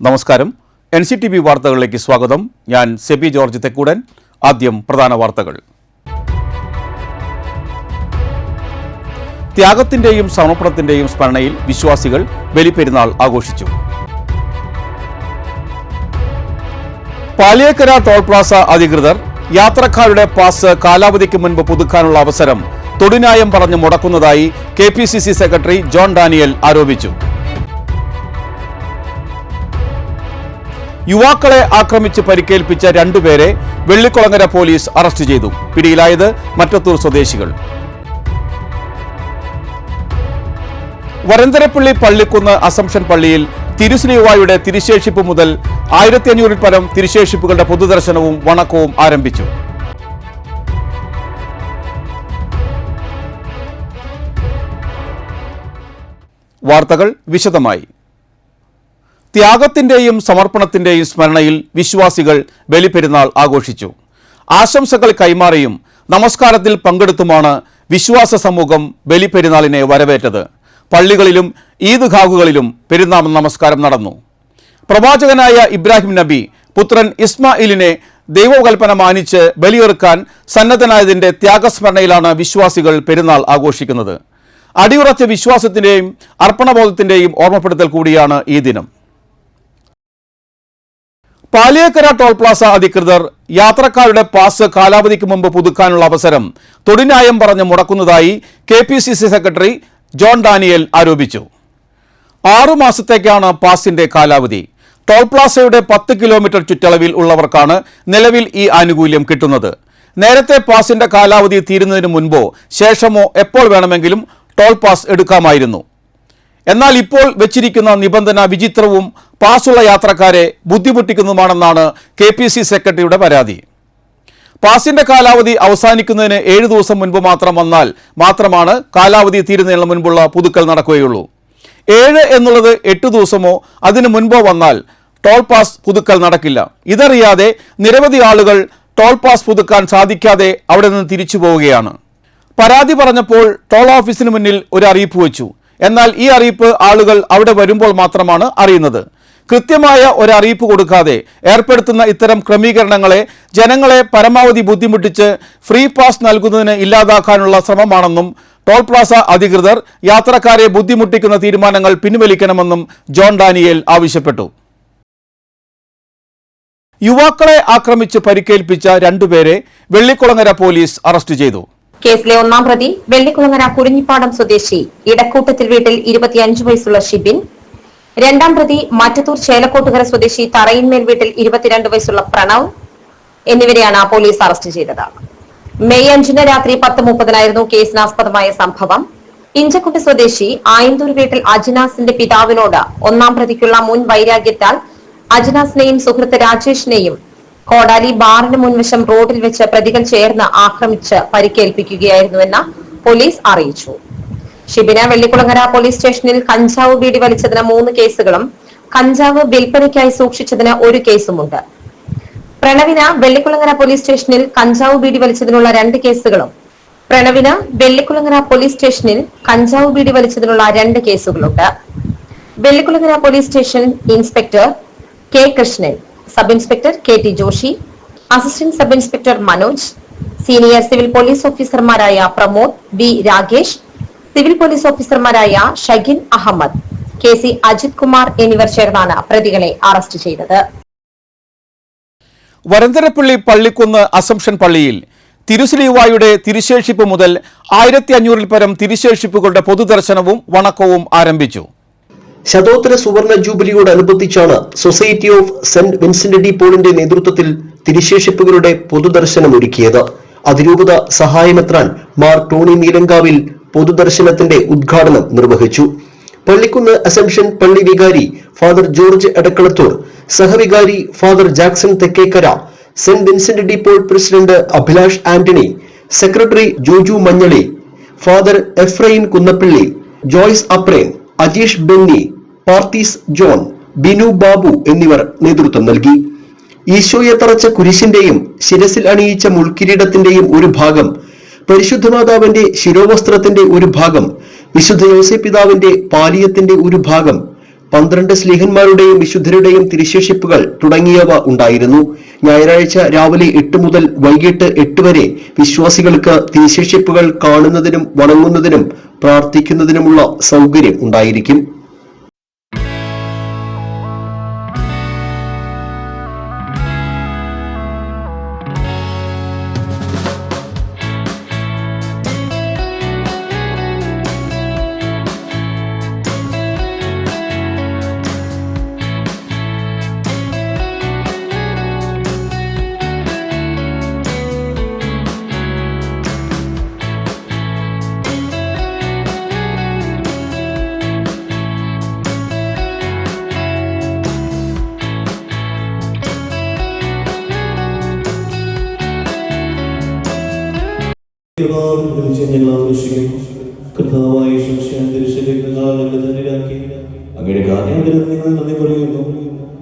നമസ്കാരം. NCTV വാർത്തകളിലേക്ക് സ്വാഗതം. ഞാൻ സെബി ജോർജ് തെക്കൂടൻ. ആദ്യം പ്രധാന വാർത്തകൾ. ത്യാഗത്തിന്റെയും സമർപ്പണത്തിന്റെയും സ്മരണയിൽ വിശ്വാസികൾ ബലിപ്പെരുന്നാൾ ആഘോഷിച്ചു. പാലിയേക്കര ടോൾ പ്ലാസ അധികൃതർ യാത്രക്കാരുടെ പാസ് കാലാവധിക്ക് മുൻപ് പുതുക്കാനുള്ള അവസരം തൊടുന്യായം പറഞ്ഞ് മുടക്കുന്നതായി KPCC സെക്രട്ടറി ജോൺ ഡാനിയൽ ആരോപിച്ചു. യുവാക്കളെ ആക്രമിച്ച് പരിക്കേൽപ്പിച്ച രണ്ടുപേരെ വെള്ളിക്കുളങ്ങര പോലീസ് അറസ്റ്റ് ചെയ്തു. പിടിയിലായത് മറ്റത്തൂർ സ്വദേശികൾ. വരന്തരപ്പള്ളി പള്ളിക്കുന്ന് അസംഷൻ പള്ളിയിൽ തിരുശ്രീവായുടെ തിരുശേഷിപ്പ് മുതൽ 1500 പരം തിരുശേഷിപ്പുകളുടെ പൊതുദർശനവും വണക്കവും ആരംഭിച്ചു. വാർത്തകൾ വിശദമായി. ത്യാഗത്തിന്റെയും സമർപ്പണത്തിന്റെയും സ്മരണയിൽ വിശ്വാസികൾ ബലിപ്പെരുന്നാൾ ആഘോഷിച്ചു. ആശംസകൾ കൈമാറിയും നമസ്കാരത്തിൽ പങ്കെടുത്തുമാണ് വിശ്വാസ സമൂഹം ബലിപ്പെരുന്നാളിനെ വരവേറ്റത്. പള്ളികളിലും ഈദ്ഗാഹുകളിലും പെരുന്നാൾ നമസ്കാരം നടന്നു. പ്രവാചകനായ ഇബ്രാഹിം നബി പുത്രൻ ഇസ്മായിലിനെ ദൈവകൽപ്പന മാനിച്ച് ബലിയെറുക്കാൻ സന്നദ്ധനായതിന്റെ ത്യാഗസ്മരണയിലാണ് വിശ്വാസികൾ പെരുന്നാൾ ആഘോഷിക്കുന്നത്. അടിയുറച്ച വിശ്വാസത്തിന്റെയും അർപ്പണബോധത്തിന്റെയും ഓർമ്മപ്പെടുത്തൽ കൂടിയാണ് ഈ ദിനം. പാലിയേക്കര ടോൾ പ്ലാസ അധികൃതർ യാത്രക്കാരുടെ പാസ് കാലാവധിക്ക് മുമ്പ് പുതുക്കാനുള്ള അവസരം തൊടുന്യായം പറഞ്ഞ് മുടക്കുന്നതായി KPCC സെക്രട്ടറി ജോൺ ഡാനിയൽ ആരോപിച്ചു. 6 മാസത്തേക്കാണ് പാസിന്റെ കാലാവധി. ടോൾ പ്ലാസയുടെ 10 കിലോമീറ്റർ ചുറ്റളവിൽ ഉള്ളവർക്കാണ് നിലവിൽ ഈ ആനുകൂല്യം കിട്ടുന്നത്. നേരത്തെ പാസിന്റെ കാലാവധി തീരുന്നതിന് മുൻപോ ശേഷമോ എപ്പോൾ വേണമെങ്കിലും ടോൾ പാസ് എടുക്കാമായിരുന്നു. എന്നാൽ ഇപ്പോൾ വെച്ചിരിക്കുന്ന നിബന്ധന വിചിത്രവും പാസുള്ള യാത്രക്കാരെ ബുദ്ധിമുട്ടിക്കുന്നതുമാണെന്നാണ് KPCC സെക്രട്ടറിയുടെ പരാതി. പാസിന്റെ കാലാവധി അവസാനിക്കുന്നതിന് 7 ദിവസം മുൻപ് മാത്രം വന്നാൽ മാത്രമാണ് കാലാവധി തീരുന്നതിന് മുൻപുള്ള പുതുക്കൽ നടക്കുകയുള്ളൂ. 7 എന്നുള്ളത് 8 ദിവസമോ അതിനു മുൻപോ വന്നാൽ ടോൾ പാസ് പുതുക്കൽ നടക്കില്ല. ഇതറിയാതെ നിരവധി ആളുകൾ ടോൾ പാസ് പുതുക്കാൻ സാധിക്കാതെ അവിടെ നിന്ന് തിരിച്ചു പോവുകയാണ്. പരാതി പറഞ്ഞപ്പോൾ ടോൾ ഓഫീസിന് മുന്നിൽ ഒരു അറിയിപ്പ് വെച്ചു. എന്നാൽ ഈ അറിയിപ്പ് ആളുകൾ അവിടെ വരുമ്പോൾ മാത്രമാണ് അറിയുന്നത്. കൃത്യമായ ഒരു അറിയിപ്പ് കൊടുക്കാതെ ഏർപ്പെടുത്തുന്ന ഇത്തരം ക്രമീകരണങ്ങളെ ജനങ്ങളെ പരമാവധി ബുദ്ധിമുട്ടിച്ച് ഫ്രീ പാസ് നൽകുന്നതിന് ഇല്ലാതാക്കാനുള്ള ശ്രമമാണെന്നും ടോൾ പ്ലാസ അധികൃതർ യാത്രക്കാരെ ബുദ്ധിമുട്ടിക്കുന്ന തീരുമാനങ്ങൾ പിൻവലിക്കണമെന്നും ജോൺ ഡാനിയേൽ ആവശ്യപ്പെട്ടു. യുവാക്കളെ ആക്രമിച്ച് പരിക്കേൽപ്പിച്ച രണ്ടുപേരെ വെള്ളിക്കുളങ്ങര പോലീസ് അറസ്റ്റ് ചെയ്തു. കേസിലെ ഒന്നാം പ്രതി വെള്ളിക്കുളങ്ങര കുരിഞ്ഞിപ്പാടം സ്വദേശി ഇടക്കൂട്ടത്തിൽ വീട്ടിൽ 25 വയസ്സുള്ള ഷിബിൻ, രണ്ടാം പ്രതി മറ്റത്തൂർ ചേലക്കോട്ടുകര സ്വദേശി തറയിന്മേൽ വീട്ടിൽ 22 വയസ്സുള്ള പ്രണവ് എന്നിവരെയാണ് പോലീസ് അറസ്റ്റ് ചെയ്തത്. മെയ് 5 രാത്രി 10:30 കേസിനാസ്പദമായ സംഭവം. ഇഞ്ചക്കുട്ടി സ്വദേശി ആയന്തൂർ വീട്ടിൽ അജ്നാസിന്റെ പിതാവിനോട് ഒന്നാം പ്രതിക്കുള്ള മുൻ വൈരാഗ്യത്താൽ അജ്നാസിനെയും സുഹൃത്ത് രാജേഷിനെയും കോടാലി ബാറിന് മുൻവശം റോഡിൽ വെച്ച് പ്രതികൾ ചേർന്ന് ആക്രമിച്ച് പരിക്കേൽപ്പിക്കുകയായിരുന്നുവെന്ന് പോലീസ് അറിയിച്ചു. ഷിബിന വെള്ളിക്കുളങ്ങര പോലീസ് സ്റ്റേഷനിൽ കഞ്ചാവ് ബീഡി വലിച്ചതിന് 3 കേസുകളും കഞ്ചാവ് വിൽപ്പനയ്ക്കായി സൂക്ഷിച്ചതിന് 1 കേസുമുണ്ട്. പ്രണവിന് വെള്ളിക്കുളങ്ങര പോലീസ് സ്റ്റേഷനിൽ കഞ്ചാവ് ബീഡി വലിച്ചതിനുള്ള 2 കേസുകളും പ്രണവിന് വെള്ളിക്കുളങ്ങര പോലീസ് സ്റ്റേഷനിൽ കഞ്ചാവ് ബീഡി വലിച്ചതിനുള്ള 2 കേസുകളുണ്ട്. Vellikulangara police station inspector K. Krishnan, sub inspector KT Joshi, assistant sub inspector Manoj, senior civil police ഓഫീസർമാരായ Pramod B. Rakesh, civil police ഓഫീസർമാരായ ഷഗിൻ അഹമ്മദ്, KC അജിത് കുമാർ എന്നിവർ ചേർന്നാണ് പ്രതികളെ അറസ്റ്റ് ചെയ്തത്. വരന്തരപ്പള്ളി പള്ളിക്കുന്ന് അസംഷൻ പള്ളിയിൽ തിരുശ്രീവായുടെ തിരുശേഷിപ്പ് മുതൽ 1500 പരം തിരുശേഷിപ്പുകളുടെ പൊതുദർശനവും വണക്കവും ആരംഭിച്ചു. ശതോത്തര സുവർണ ജൂബിലിയോടനുബന്ധിച്ചാണ് society of Saint Vincent de പോളിന്റെ നേതൃത്വത്തിൽ തിരുശേഷിപ്പുകളുടെ പൊതുദർശനം ഒരുക്കിയത്. അതിരൂപത സഹായമെത്രാൻ മാർ ടോണി നീലങ്കാവിൽ പൊതുദർശനത്തിന്റെ ഉദ്ഘാടനം നിർവഹിച്ചു. പള്ളിക്കുന്ന് അസംഷൻ പള്ളി വികാരി ഫാദർ ജോർജ് എടക്കളത്തൂർ, സഹവികാരി father Jackson Thekkekara, Saint Vincent de Paul president Abhilash Antony, secretary Joju Manjali, father Ephrem Kunnappilly, Joyce Apren, Ajeesh Benny, പാർട്ടീസ് ജോൺ, ബിനു ബാബു എന്നിവർ നേതൃത്വം നൽകി. ഈശോയെ തറച്ച കുരിശിന്റെയും ശിരസിൽ അണിയിച്ച മുൾക്കിരീടത്തിന്റെയും ഒരു ഭാഗം, പരിശുദ്ധമാതാവിന്റെ ശിരോവസ്ത്രത്തിന്റെ ഒരു ഭാഗം, വിശുദ്ധ യോസേപ്പ് പിതാവിന്റെ പാലിയത്തിന്റെ ഒരു ഭാഗം, 12 സ്ലീഹന്മാരുടെയും വിശുദ്ധരുടെയും തിരുശേഷിപ്പുകൾ തുടങ്ങിയവ ഉണ്ടായിരുന്നു. ഞായറാഴ്ച രാവിലെ 8 മുതൽ വൈകിട്ട് 8 വരെ വിശ്വാസികൾക്ക് തിരുശേഷിപ്പുകൾ കാണുന്നതിനും വണങ്ങുന്നതിനും പ്രാർത്ഥിക്കുന്നതിനുമുള്ള സൗകര്യം ഉണ്ടായിരിക്കും.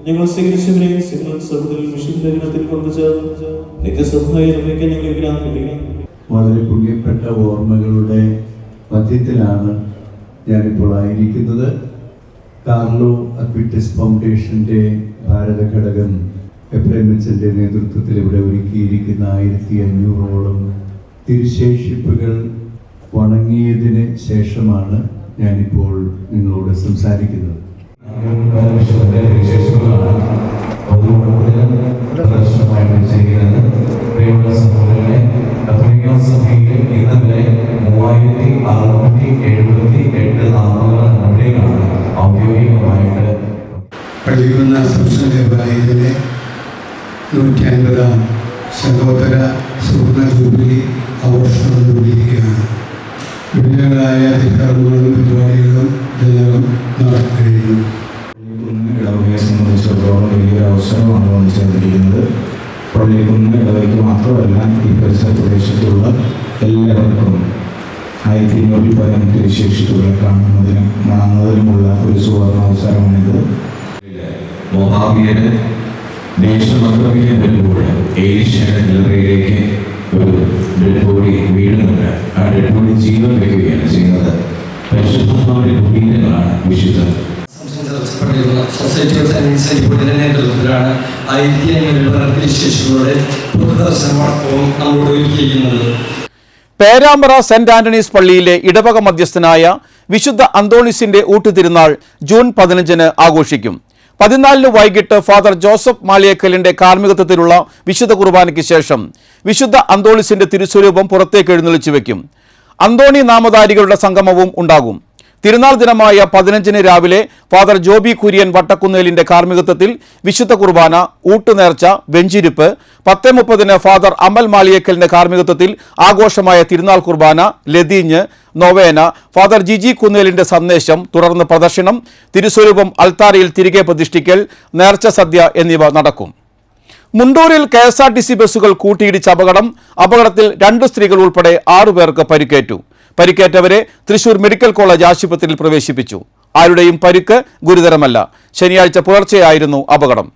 ഞങ്ങൾ സ്വീകരിച്ചവരെയും വിശുദ്ധത്തിൽ കൊണ്ടുചേർന്ന് നിത്യസഭയെ വളരെ പുണ്യപ്പെട്ട ഓർമ്മകളുടെ മധ്യത്തിലാണ് ഞാനിപ്പോൾ ആയിരിക്കുന്നത്. കാർലോ അക്വിറ്റസ് ഫൗണ്ടേഷന്റെ ഭാരത ഘടകം എഫ്രൈമിന്റെ നേതൃത്വത്തിൽ ഇവിടെ ഒരുക്കിയിരിക്കുന്ന 1500ഓളം തിരുശേഷിപ്പുകൾ വണങ്ങിയതിന് ശേഷമാണ് ഞാനിപ്പോൾ നിങ്ങളോട് സംസാരിക്കുന്നത്. പഠിക്കുന്ന സംസ്ഥാനത്തിലെ 150ാം സഹോദര സുവർണ ജൂബിലി ആഘോഷിച്ചുകൊണ്ടിരിക്കുകയാണ്. വിവിധങ്ങളായ കർമ്മങ്ങളും പരിപാടികളും ഇതിനകം നടക്കുകയും ഇടവകയെ സംബന്ധിച്ചിടത്തോളം വലിയൊരു അവസരമാണ് വന്നു ചേർന്നിരിക്കുന്നത്. പള്ളിക്കുന്ന് ഇടവകയ്ക്ക് മാത്രമല്ല ഈ പരിസര പ്രദേശത്തുള്ള എല്ലാവർക്കും 1500 തിരുശേഷിപ്പുകൾ കാണുന്നതിനുമുള്ള ഒരു സുവർണാവസരമാണിത്. മൊഹാബിയന് ദേശമന്ത്രിക്കാൻ വരുമ്പോൾ ഏഷ്യയുടെ നിലറിയിലേക്ക് ഒരു ഡെഡ് ബോഡി വീഴുന്നുണ്ട്. ആ ഡെഡ് ബോഡി ജീവൻ വയ്ക്കുകയാണ് ചെയ്യുന്നത്. പരിശുദ്ധമായ കുടീരങ്ങളാണ് വിശുദ്ധർ. സൊസൈറ്റി ഓഫ് സയൻസ് ബോർഡിന്റെ നേതൃത്വത്തിലാണ് 1500 തിരുശേഷിപ്പുകളുടെ പൊതുദർശനവും നമ്മളോട് ഒരുക്കിയിരിക്കുന്നത്. പേരാമ്പ്ര സെന്റ് ആന്റണീസ് പള്ളിയിലെ ഇടവക മധ്യസ്ഥനായ വിശുദ്ധ അന്തോണീസിന്റെ ഊട്ടുതിരുനാൾ ജൂൺ 15 ആഘോഷിക്കും. 14 വൈകിട്ട് ഫാദർ ജോസഫ് മാളിയേക്കലിന്റെ കാർമ്മികത്വത്തിലുള്ള വിശുദ്ധ കുർബാനയ്ക്ക് ശേഷം വിശുദ്ധ അന്തോണീസിന്റെ തിരുസ്വരൂപം പുറത്തേക്ക് എഴുന്നള്ളിച്ചു വയ്ക്കും. അന്തോണി നാമധാരികളുടെ സംഗമവും ഉണ്ടാകും. തിരുനാൾ ദിനമായ 15 രാവിലെ ഫാദർ ജോബി കുര്യൻ വട്ടക്കുന്നേലിന്റെ കാർമ്മികത്വത്തിൽ വിശുദ്ധ കുർബാന, ഊട്ടുനേർച്ച, വെഞ്ചിരിപ്പ്, 10:30 ഫാദർ അമൽ മാളിയേക്കലിന്റെ കാർമ്മികത്വത്തിൽ ആഘോഷമായ തിരുനാൾ കുർബാന, ലതീഞ്ഞ്, നൊവേന, ഫാദർ ജിജി കുന്നേലിന്റെ സന്ദേശം, തുടർന്ന് പ്രദർശനം, തിരുസ്വരൂപം അൾത്താരയിൽ തിരികെ പ്രതിഷ്ഠിക്കൽ, നേർച്ച സദ്യ എന്നിവ നടക്കും. മുണ്ടൂരിൽ KSRTC ബസ്സുകൾ കൂട്ടിയിടിച്ച അപകടത്തിൽ 2 സ്ത്രീകൾ ഉൾപ്പെടെ 6 പേർക്ക് പരിക്കേറ്റു. പരിക്കേറ്റവരെ തൃശൂർ മെഡിക്കൽ കോളേജ് ആശുപത്രിയിൽ പ്രവേശിപ്പിച്ചു. ആരുടെയും പരിക്ക് ഗുരുതരമല്ല. ശനിയാഴ്ച പുലർച്ചെയായിരുന്നു അപകടം.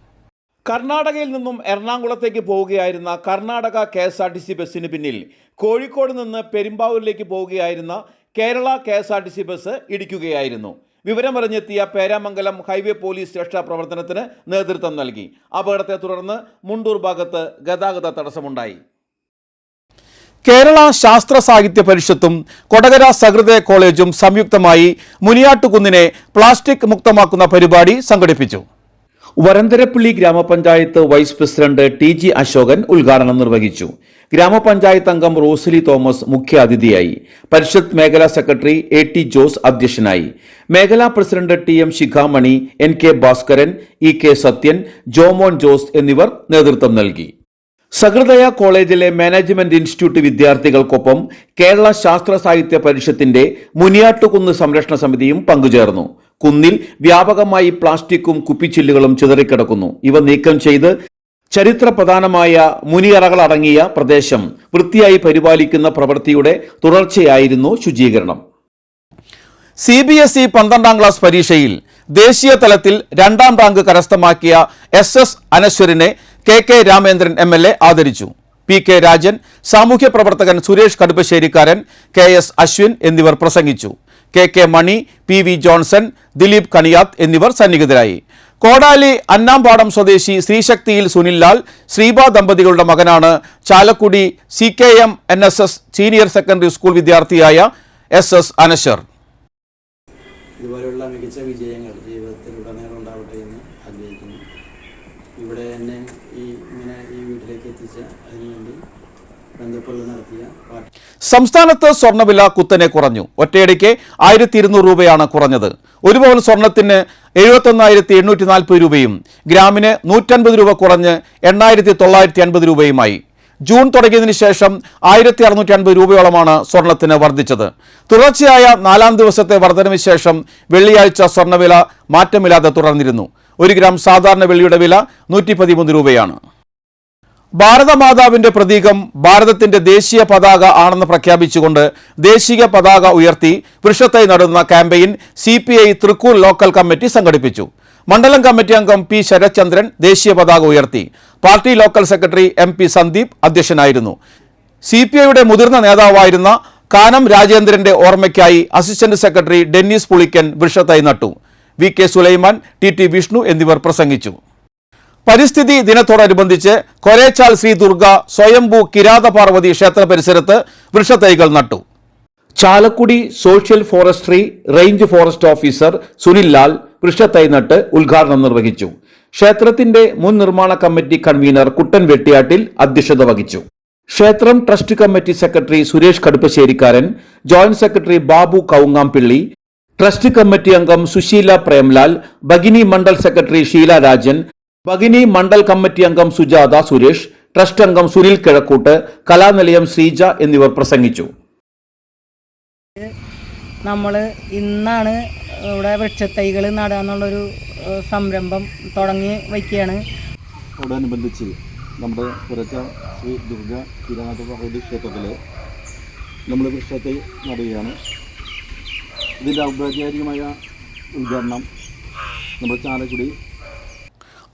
കർണാടകയിൽ നിന്നും എറണാകുളത്തേക്ക് പോവുകയായിരുന്ന കർണാടക KSRTC ബസ്സിന് പിന്നിൽ കോഴിക്കോട് നിന്ന് പെരുമ്പാവൂരിലേക്ക് പോവുകയായിരുന്ന കേരള KSRTC ബസ് ഇടിക്കുകയായിരുന്നു. വിവരമറിഞ്ഞെത്തിയ പേരാമംഗലം ഹൈവേ പോലീസ് രക്ഷാപ്രവർത്തനത്തിന് നേതൃത്വം നൽകി. അപകടത്തെ തുടർന്ന് മുണ്ടൂർ ഭാഗത്ത് ഗതാഗത തടസ്സമുണ്ടായി. കേരള ശാസ്ത്ര സാഹിത്യ പരിഷത്തും കൊടകര സഹൃദയ കോളേജും സംയുക്തമായി മുനിയാട്ടുകുന്നിനെ പ്ലാസ്റ്റിക് മുക്തമാക്കുന്ന പരിപാടി സംഘടിപ്പിച്ചു. വരന്തരപ്പള്ളി ഗ്രാമപഞ്ചായത്ത് വൈസ് പ്രസിഡന്റ് TG അശോകൻ ഉദ്ഘാടനം നിർവഹിച്ചു. ഗ്രാമപഞ്ചായത്ത് അംഗം റോസലി തോമസ് മുഖ്യാതിഥിയായി. പരിഷത്ത് മേഖലാ സെക്രട്ടറി AT ജോസ് അധ്യക്ഷനായി. മേഖലാ പ്രസിഡന്റ് TM ശിഖാമണി, NK ഭാസ്കരൻ, EK സത്യൻ, ജോമോൻ ജോസ് എന്നിവർ നേതൃത്വം നൽകി. സഹൃദയ കോളേജിലെ മാനേജ്മെന്റ് ഇൻസ്റ്റിറ്റ്യൂട്ട് വിദ്യാർത്ഥികൾക്കൊപ്പം കേരള ശാസ്ത്ര സാഹിത്യ പരിഷത്തിന്റെ മുനിയാട്ടുകുന്ന് സംരക്ഷണ സമിതിയും പങ്കുചേർന്നു. കുന്നിൽ വ്യാപകമായി പ്ലാസ്റ്റിക്കും കുപ്പിച്ചില്ലുകളും ചിതറിക്കിടക്കുന്നു. ഇവ നീക്കം ചെയ്ത് ചരിത്ര പ്രധാനമായ മുനിയറകളടങ്ങിയ പ്രദേശം വൃത്തിയായി പരിപാലിക്കുന്ന പ്രവൃത്തിയുടെ തുടർച്ചയായിരുന്നു ശുചീകരണം. CBSE 12ാം ക്ലാസ് പരീക്ഷയിൽ ദേശീയ തലത്തിൽ 2ാം റാങ്ക് കരസ്ഥമാക്കിയ SS അനശ്വരിനെ KK രാമേന്ദ്രൻ MLA ആദരിച്ചു. PK രാജൻ, സാമൂഹ്യ പ്രവർത്തകൻ സുരേഷ് കടുപ്പശ്ശേരിക്കാരൻ, KS അശ്വിൻ എന്നിവർ പ്രസംഗിച്ചു. KK മണി, PV ജോൺസൺ, ദിലീപ് കണിയാത്ത് എന്നിവർ സന്നിഹിതരായി. കോടാലി അന്നാമ്പാടം സ്വദേശി ശ്രീശക്തിയിൽ സുനിൽലാൽ, ശ്രീബ ദമ്പതികളുടെ മകനാണ് Chalakudy CKM NSS senior secondary school വിദ്യാർത്ഥിയായ SS അനശ്വർ. ഇതുപോലെയുള്ള മികച്ച വിജയങ്ങൾ ജീവിതത്തിലുടനീളം ഉണ്ടാവട്ടെ എന്ന് ആഗ്രഹിക്കുന്നു. ഇവിടെ എന്നെ ഈ വീട്ടിലേക്ക് എത്തിച്ച അതിനുവേണ്ടി ബന്ധപ്പെടൽ നടത്തിയ സംസ്ഥാനത്ത് സ്വർണ്ണവില കുത്തനെ കുറഞ്ഞു. ഒറ്റയടിക്ക് 1200 രൂപയാണ് കുറഞ്ഞത്. ഒരു പവൻ സ്വർണത്തിന് 71,840 രൂപയും ഗ്രാമിന് 150 രൂപ കുറഞ്ഞ് 8,950 രൂപയുമായി. ജൂൺ തുടങ്ങിയതിനു ശേഷം 1,650 രൂപയോളമാണ് സ്വർണത്തിന് വർദ്ധിച്ചത്. തുടർച്ചയായ 4ാം ദിവസത്തെ വർധനവിന് ശേഷം വെള്ളിയാഴ്ച സ്വർണ്ണവില മാറ്റമില്ലാതെ തുടർന്നിരുന്നു. 1 ഗ്രാം സാധാരണ വെള്ളിയുടെ വില 113 രൂപയാണ്. ഭാരതമാതാവിന്റെ പ്രതീകം ഭാരതത്തിന്റെ ദേശീയ പതാക ആണെന്ന് പ്രഖ്യാപിച്ചുകൊണ്ട് ദേശീയ പതാക ഉയർത്തി വൃക്ഷത്തൈ നടുന്ന campaign CPI Thrikkur local committee സംഘടിപ്പിച്ചു. മണ്ഡലം കമ്മിറ്റി അംഗം P. ശരത്ചന്ദ്രൻ ദേശീയ പതാക ഉയർത്തി. Party local secretary MP. Sandeep അധ്യക്ഷനായിരുന്നു. CPIയുടെ മുതിർന്ന നേതാവായിരുന്ന കാനം രാജേന്ദ്രന്റെ ഓർമ്മയ്ക്കായി അസിസ്റ്റന്റ് സെക്രട്ടറി ഡെന്നീസ് പുളിക്കൻ വൃക്ഷത്തൈ നട്ടു. VK സുലൈമാൻ, TT വിഷ്ണു എന്നിവർ പ്രസംഗിച്ചു. പരിസ്ഥിതി ദിനത്തോടനുബന്ധിച്ച് കൊരേച്ചാൽ ശ്രീ ദുർഗ സ്വയംഭൂ കിരാത പാർവതി ക്ഷേത്ര പരിസരത്ത് വൃക്ഷത്തൈകൾ നട്ടു. Chalakudy social forestry range forest officer Sunil Lal വൃക്ഷത്തൈ നട്ട് ഉദ്ഘാടനം നിർവഹിച്ചു. ക്ഷേത്രത്തിന്റെ മുൻ നിർമ്മാണ കമ്മിറ്റി കൺവീനർ കുട്ടൻ വെട്ടിയാട്ടിൽ അധ്യക്ഷത വഹിച്ചു. ക്ഷേത്രം trust committee secretary Suresh Kaduppasserikkaran, joint secretary Babu Kowngampilly, trust committee അംഗം സുശീല പ്രേംലാൽ, ഭഗിനി മണ്ഡൽ സെക്രട്ടറി ഷീല രാജൻ, ഭഗിനി മണ്ഡൽ കമ്മിറ്റി അംഗം സുജാത സുരേഷ്, ട്രസ്റ്റ് അംഗം സുനിൽ കിഴക്കൂട്ട്, കലാനിലയം ശ്രീജ എന്നിവർ പ്രസംഗിച്ചു. നമ്മൾ ഇന്നാണ് ഇവിടെ വൃക്ഷത്തൈകൾ നടാന്നുള്ളൊരു സംരംഭം തുടങ്ങി വയ്ക്കുകയാണ്. അതോടനുബന്ധിച്ച് നമ്മുടെ കൊരച്ചാൽ ശ്രീ ദുർഗ കിരാത പാർവതി ക്ഷേത്രത്തിൽ നമ്മൾ വൃക്ഷത്തൈ നടുകയാണ്. ഇതിൻ്റെ ഔപചാരികമായ ഉദ്ഘാടനം നമ്മുടെ ചാലക്കുടി.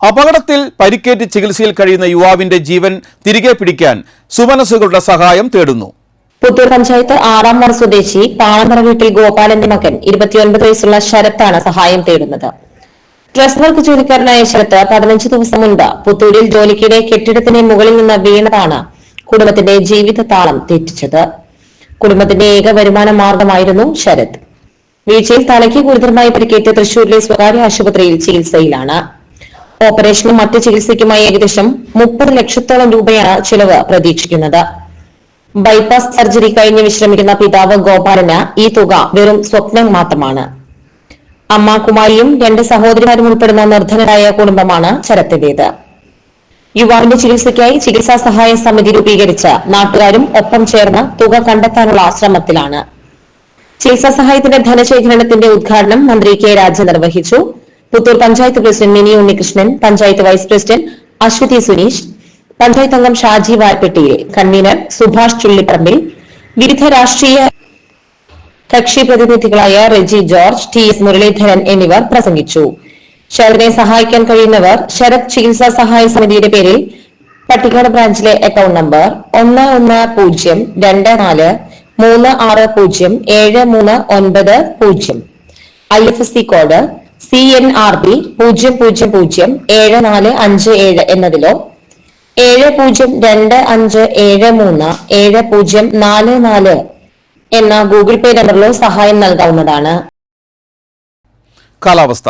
അപകടത്തിൽ പരിക്കേറ്റ് ചികിത്സയിൽ കഴിയുന്ന യുവാവിന്റെ ജീവൻ തിരികെ പിടിക്കാൻ സുമനസ്സുകളുടെ സഹായം തേടുന്നു. പുത്തൂർ പഞ്ചായത്ത് 6ാം വാർഡ് സ്വദേശി പാണന്തറ വീട്ടിൽ ഗോപാലന്റെ മകൻ 29 വയസ്സുള്ള ശരത്താണ് സഹായം തേടുന്നത്. ഡ്രസ് വർക്ക് ജോലിക്കാരനായ ശരത്ത് 15 ദിവസം മുൻപ് പുത്തൂരിൽ ജോലിക്കിടെ കെട്ടിടത്തിന് മുകളിൽ നിന്ന് വീണതാണ് കുടുംബത്തിന്റെ ജീവിത താളം തെറ്റിച്ചത്. കുടുംബത്തിന്റെ ഏക വരുമാന മാർഗമായിരുന്നു ശരത്. വീഴ്ചയിൽ തലയ്ക്ക് ഗുരുതരമായി പരിക്കേറ്റ് തൃശൂരിലെ സ്വകാര്യ ആശുപത്രിയിൽ ചികിത്സയിലാണ്. ഓപ്പറേഷനും മറ്റ് ചികിത്സയ്ക്കുമായി ഏകദേശം 30 ലക്ഷത്തോളം രൂപയാണ് ചിലവ് പ്രതീക്ഷിക്കുന്നത്. ബൈപ്പാസ് സർജറി കഴിഞ്ഞ് വിശ്രമിക്കുന്ന പിതാവ് ഗോപാലന് ഈ തുക വെറും സ്വപ്നം മാത്രമാണ്. അമ്മ കുമാരിയും 2 സഹോദരിമാരും ഉൾപ്പെടുന്ന നിർധനരായ കുടുംബമാണ് ശരത്തിന്റേത്. യുവാവിന്റെ ചികിത്സയ്ക്കായി ചികിത്സാ സഹായ സമിതി രൂപീകരിച്ച് നാട്ടുകാരും ഒപ്പം ചേർന്ന് തുക കണ്ടെത്താനുള്ള ശ്രമത്തിലാണ്. ചികിത്സാ സഹായത്തിന്റെ ധനശേഖരണത്തിന്റെ ഉദ്ഘാടനം മന്ത്രി K. രാജ നിർവഹിച്ചു. Puthur panchayat president Mini Unnikrishnan, panchayat vice president Aswathy Suneesh, panchayat അംഗം ഷാജി വാർപ്പെട്ടിയിൽ, കൺവീനർ സുഭാഷ് ചുള്ളിപ്പറമ്പിൽ, വിവിധ രാഷ്ട്രീയ കക്ഷി പ്രതിനിധികളായ റെജി ജോർജ്, TS മുരളീധരൻ എന്നിവർ പ്രസംഗിച്ചു. ശരത്തിനെ സഹായിക്കാൻ കഴിയുന്നവർ ശരത് ചികിത്സാ സഹായ സമിതിയുടെ പേരിൽ പട്ടിക്കാട് ബ്രാഞ്ചിലെ account number 110236073990, IFSC code CNRB 00074557 എന്നതിലോ 7025737044 എന്ന ഗൂഗിൾ പേ നമ്പറിലോ സഹായം നൽകാവുന്നതാണ്. കാലാവസ്ഥ.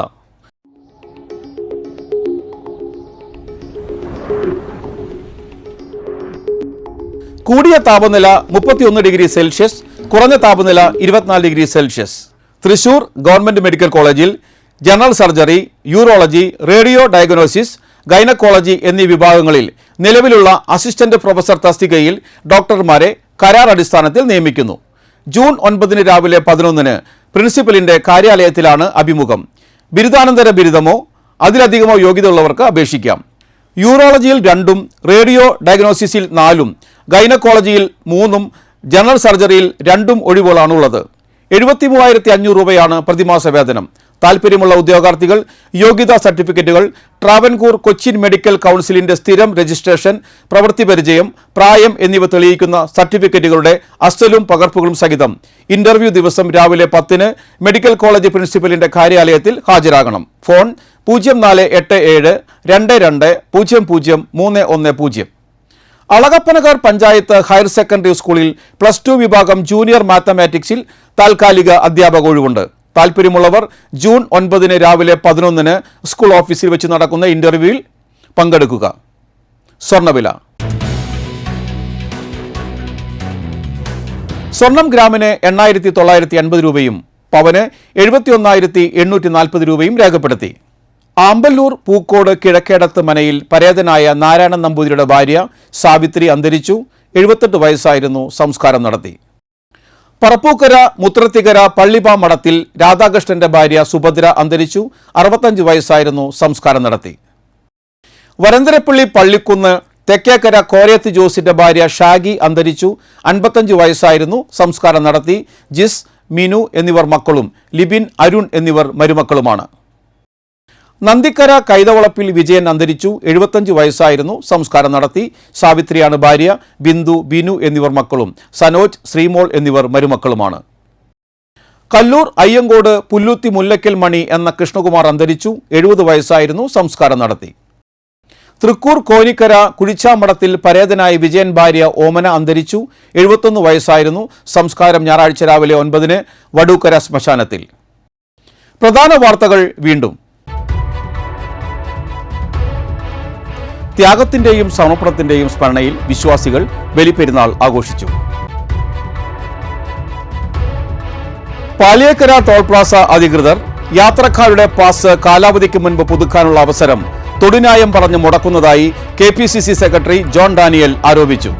കൂടിയ താപനില 31 ഡിഗ്രി സെൽഷ്യസ്, കുറഞ്ഞ താപനില 24 degree Celsius. Thrissur government medical കോളേജിൽ general surgery, urology, radio diagnosis, gynaecology എന്നീ വിഭാഗങ്ങളിൽ നിലവിലുള്ള അസിസ്റ്റന്റ് പ്രൊഫസർ തസ്തികയിൽ ഡോക്ടർമാരെ കരാർ അടിസ്ഥാനത്തിൽ നിയമിക്കുന്നു. ജൂൺ 9 രാവിലെ 11 പ്രിൻസിപ്പലിന്റെ കാര്യാലയത്തിലാണ് അഭിമുഖം. ബിരുദാനന്തര ബിരുദമോ അതിലധികമോ യോഗ്യതയുള്ളവർക്ക് അപേക്ഷിക്കാം. യൂറോളജിയിൽ 2, റേഡിയോ ഡയഗ്നോസിസിൽ 4, ഗൈനക്കോളജിയിൽ 3, ജനറൽ സർജറിയിൽ 2 ഒഴിവുകളാണുള്ളത്. 73,500 രൂപയാണ് പ്രതിമാസ വേതനം. താൽപ്പര്യമുള്ള ഉദ്യോഗാർത്ഥികൾ യോഗ്യതാ സർട്ടിഫിക്കറ്റുകൾ, ട്രാവൻകൂർ കൊച്ചിൻ മെഡിക്കൽ കൗൺസിലിന്റെ സ്ഥിരം രജിസ്ട്രേഷൻ, പ്രവൃത്തി പരിചയം, പ്രായം എന്നിവ തെളിയിക്കുന്ന സർട്ടിഫിക്കറ്റുകളുടെ അസലും പകർപ്പുകളും സഹിതം ഇന്റർവ്യൂ ദിവസം രാവിലെ 10-ന് മെഡിക്കൽ കോളേജ് പ്രിൻസിപ്പലിന്റെ കാര്യാലയത്തിൽ ഹാജരാകണം. Phone 048722000310. Alagappanagar panchayat higher secondary സ്കൂളിൽ +2 വിഭാഗം ജൂനിയർ മാത്തമാറ്റിക്സിൽ താൽക്കാലിക അധ്യാപക ഒഴിവുണ്ട്. താൽപ്പര്യമുള്ളവർ ജൂൺ 9-ന് രാവിലെ 11-ന് സ്കൂൾ ഓഫീസിൽ വെച്ച് നടക്കുന്ന ഇന്റർവ്യൂവിൽ പങ്കെടുക്കുക. സ്വർണ്ണവില. സ്വർണം ഗ്രാമിന് 8,950 രൂപയും പവന് 71,840 രൂപയും രേഖപ്പെടുത്തി. ആമ്പല്ലൂർ പൂക്കോട് കിഴക്കേടത്ത് മനയിൽ പരേതനായ നാരായണൻ നമ്പൂതിരിയുടെ ഭാര്യ സാവിത്രി അന്തരിച്ചു. 78 വയസ്സായിരുന്നു. സംസ്കാരം നടത്തി. പറപ്പൂക്കര മുത്രത്തിക്കര പള്ളിപ്പാ മഠത്തിൽ രാധാകൃഷ്ണന്റെ ഭാര്യ സുഭദ്ര അന്തരിച്ചു. 65 വയസ്സായിരുന്നു. സംസ്കാരം നടത്തി. വരന്തരപ്പള്ളി പള്ളിക്കുന്ന് തെക്കേക്കര കോരയത്ത് ജോസിന്റെ ഭാര്യ ഷാഗി അന്തരിച്ചു. 55 വയസ്സായിരുന്നു. സംസ്കാരം നടത്തി. ജിസ്, മിനു എന്നിവർ മക്കളും ലിബിൻ, അരുൺ എന്നിവർ മരുമക്കളുമാണ്. നന്ദിക്കര കൈതവളപ്പിൽ വിജയൻ അന്തരിച്ചു. 75 വയസ്സായിരുന്നു. സംസ്കാരം നടത്തി. സാവിത്രിയാണ് ഭാര്യ. ബിന്ദു, ബിനു എന്നിവർ മക്കളും സനോജ്, ശ്രീമോൾ എന്നിവർ മരുമക്കളുമാണ്. കല്ലൂർ അയ്യങ്കോട് പുല്ലൂത്തി മുല്ലക്കൽ മണി എന്ന കൃഷ്ണകുമാർ അന്തരിച്ചു. 70 വയസ്സായിരുന്നു. സംസ്കാരം നടത്തി. തൃക്കൂർ കോനിക്കര കുഴിച്ചാമടത്തിൽ പരേതനായ വിജയൻ ഭാര്യ ഓമന അന്തരിച്ചു. 71 വയസ്സായിരുന്നു. സംസ്കാരം ഞായറാഴ്ച രാവിലെ 9-ന് വടൂക്കര ശ്മശാനത്തിൽ. പ്രധാന വാർത്തകൾ വീണ്ടും. ത്യാഗത്തിന്റെയും സമർപ്പണത്തിന്റെയും സ്മരണയിൽ വിശ്വാസികൾ ബലിപ്പെരുന്നാൾ ആഘോഷിച്ചു. പാലിയേക്കര ടോൾ പ്ലാസ അധികൃതർ യാത്രക്കാരുടെ പാസ് കാലാവധിക്ക് മുൻപ് പുതുക്കാനുള്ള അവസരം തൊടിന്യായം പറഞ്ഞ് മുടക്കുന്നതായി KPCC സെക്രട്ടറി ജോൺ ഡാനിയൽ ആരോപിച്ചു.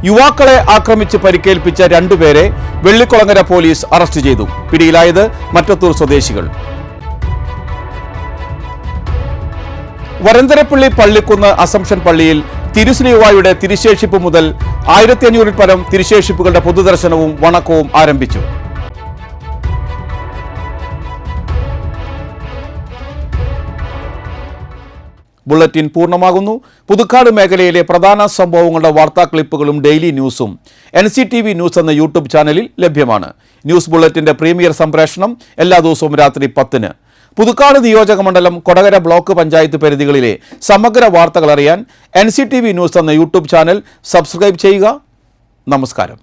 യുവാക്കളെ ആക്രമിച്ച് പരിക്കേൽപ്പിച്ച 2 പേരെ വെള്ളിക്കുളങ്ങര പോലീസ് അറസ്റ്റ് ചെയ്തു. പിടിയിലായത് മറ്റത്തൂർ സ്വദേശികൾ. വരന്തരപ്പള്ളി പള്ളിക്കുന്ന് അസംഷൻ പള്ളിയിൽ തിരുസ്ലീവായുടെ തിരുശേഷിപ്പ് മുതൽ 1500-ൽ പരം തിരുശേഷിപ്പുകളുടെ പൊതുദർശനവും വണക്കവും ആരംഭിച്ചു. ബുള്ളറ്റിൻ പൂർണ്ണമാകുന്നു. പുതുക്കാട് മേഖലയിലെ പ്രധാന സംഭവങ്ങളുടെ വാർത്താ ക്ലിപ്പുകളും ഡെയിലി ന്യൂസും NCTV ന്യൂസ് എന്ന യൂട്യൂബ് ചാനലിൽ ലഭ്യമാണ്. ന്യൂസ് ബുള്ളറ്റിന്റെ പ്രീമിയർ സംപ്രേഷണം എല്ലാ ദിവസവും രാത്രി 10-ന്. പുതുക്കാട് നിയോജക മണ്ഡലം, കൊടകര ബ്ലോക്ക് പഞ്ചായത്ത് പരിധികളിലെ സമഗ്ര വാർത്തകൾ അറിയാൻ NCTV ന്യൂസ് എന്ന യൂട്യൂബ് ചാനൽ സബ്സ്ക്രൈബ് ചെയ്യുക. നമസ്കാരം.